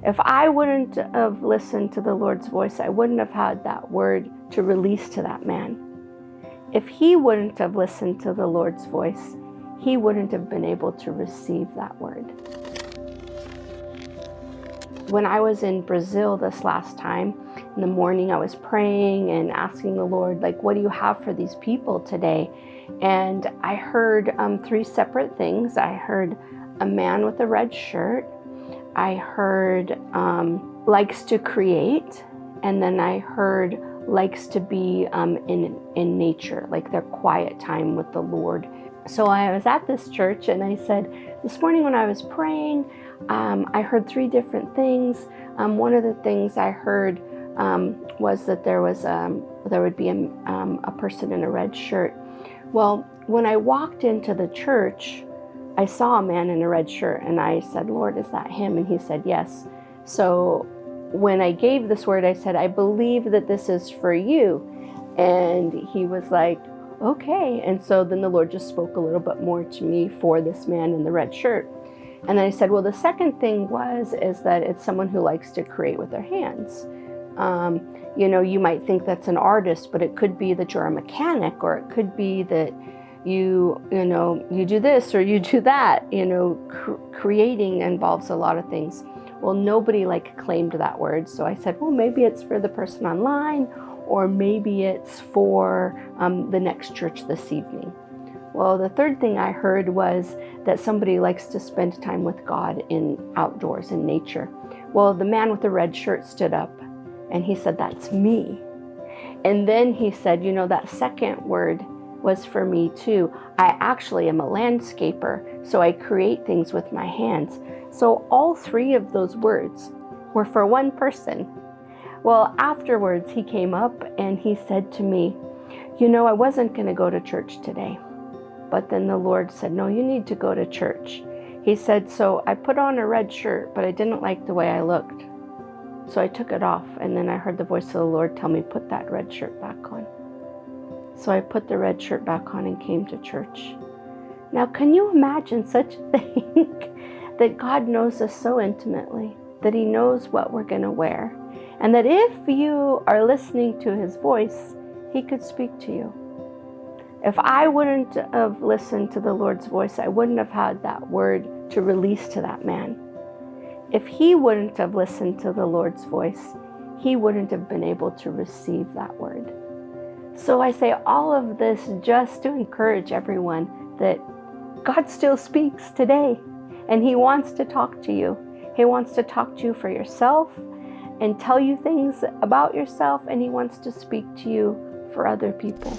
If I wouldn't have listened to the Lord's voice, I wouldn't have had that word to release to that man. If he wouldn't have listened to the Lord's voice, he wouldn't have been able to receive that word. When I was in Brazil this last time, in the morning I was praying and asking the Lord, like, what do you have for these people today? And I heard 3 separate things. I heard a man with a red shirt. I heard likes to create, and then I heard likes to be in nature, like their quiet time with the Lord. So I was at this church and I said, this morning when I was praying, I heard 3 different things. One of the things I heard was that there would be a person in a red shirt. Well, when I walked into the church, I saw a man in a red shirt and I said, Lord, is that him? And he said, yes. So when I gave this word, I said, I believe that this is for you. And he was like, okay. And so then the Lord just spoke a little bit more to me for this man in the red shirt. And then I said, well, the second thing is that it's someone who likes to create with their hands. You might think that's an artist, but it could be that you're a mechanic, or it could be that you do this or you do that. Creating involves a lot of things. Well, nobody claimed that word. So I said, well, maybe it's for the person online, or maybe it's for the next church this evening. Well, the third thing I heard was that somebody likes to spend time with God outdoors in nature. Well, the man with the red shirt stood up and he said, that's me. And then he said, that second word was for me too. I actually am a landscaper, so I create things with my hands. So all 3 of those words were for one person. Well, afterwards he came up and he said to me, I wasn't going to go to church today. But then the Lord said, no, you need to go to church. He said, so I put on a red shirt, but I didn't like the way I looked. So I took it off, and then I heard the voice of the Lord tell me, put that red shirt back on. So I put the red shirt back on and came to church. Now, can you imagine such a thing? That God knows us so intimately, that he knows what we're going to wear. And that if you are listening to his voice, he could speak to you. If I wouldn't have listened to the Lord's voice, I wouldn't have had that word to release to that man. If he wouldn't have listened to the Lord's voice, he wouldn't have been able to receive that word. So I say all of this just to encourage everyone that God still speaks today, and he wants to talk to you. He wants to talk to you for yourself and tell you things about yourself, and he wants to speak to you for other people.